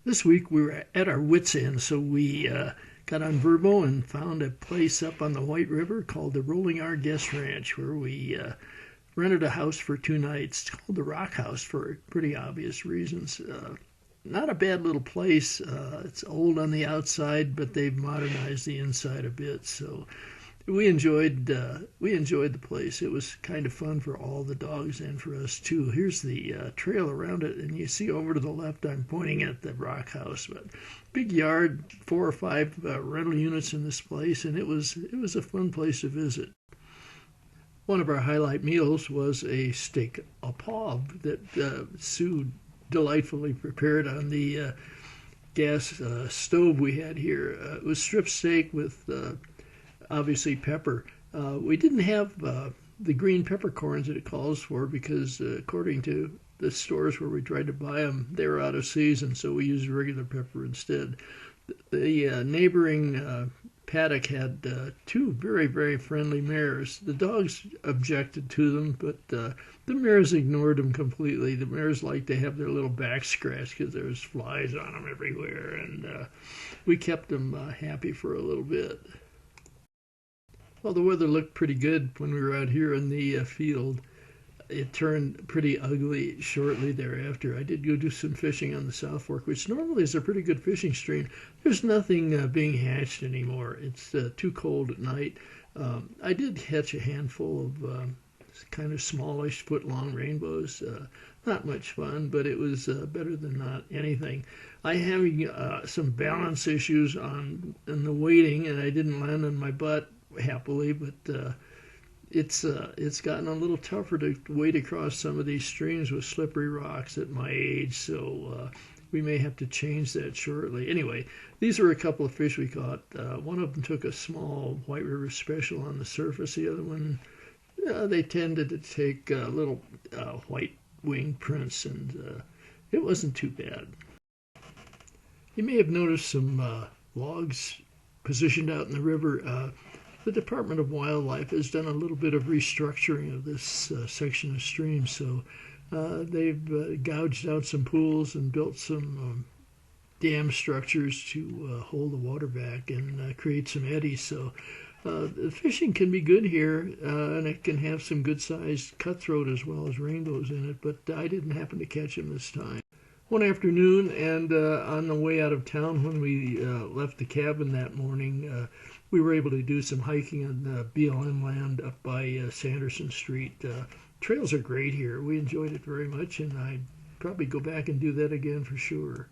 This week we were at our wits' end, so we got on Verbo and found a place up on the White River called the Rolling R Guest Ranch, where we rented a house for 2 nights. It's called the Rock House for pretty obvious reasons. Not a bad little place. It's old on the outside, but they've modernized the inside a bit. So we enjoyed the place. It was kind of fun for all the dogs and for us too. Here's the trail around it, and you see over to the left. I'm pointing at the Rock House, but big yard, 4 or 5 rental units in this place, and it was a fun place to visit. One of our highlight meals was a steak au poivre that Sue delightfully prepared on the gas stove we had here. It was strip steak with obviously pepper. We didn't have the green peppercorns that it calls for because, according to the stores where we tried to buy them, they were out of season, so we used regular pepper instead. The neighboring paddock had 2 very friendly mares. The dogs objected to them, but the mares ignored them completely. The mares like to have their little backs scratched because there was flies on them everywhere, and we kept them happy for a little bit. Well, the weather looked pretty good when we were out here in the field. It turned pretty ugly shortly thereafter. I did go do some fishing on the South Fork, which normally is a pretty good fishing stream. There's nothing being hatched anymore. It's too cold at night. I did catch a handful of kind of smallish, foot-long rainbows. Not much fun, but it was better than not anything. I having some balance issues in the wading, and I didn't land on my butt happily, but it's gotten a little tougher to wade across some of these streams with slippery rocks at my age, so we may have to change that shortly. Anyway, these were a couple of fish we caught. One of them took a small White River Special on the surface. The other one, they tended to take little white winged prints, and it wasn't too bad. You may have noticed some logs positioned out in the river. The Department of Wildlife has done a little bit of restructuring of this section of stream, so they've gouged out some pools and built some dam structures to hold the water back and create some eddies. So the fishing can be good here, and it can have some good-sized cutthroat as well as rainbows in it, but I didn't happen to catch them this time. One afternoon, and on the way out of town when we left the cabin that morning, we were able to do some hiking on BLM land up by Sanderson Street. Trails are great here. We enjoyed it very much, and I'd probably go back and do that again for sure.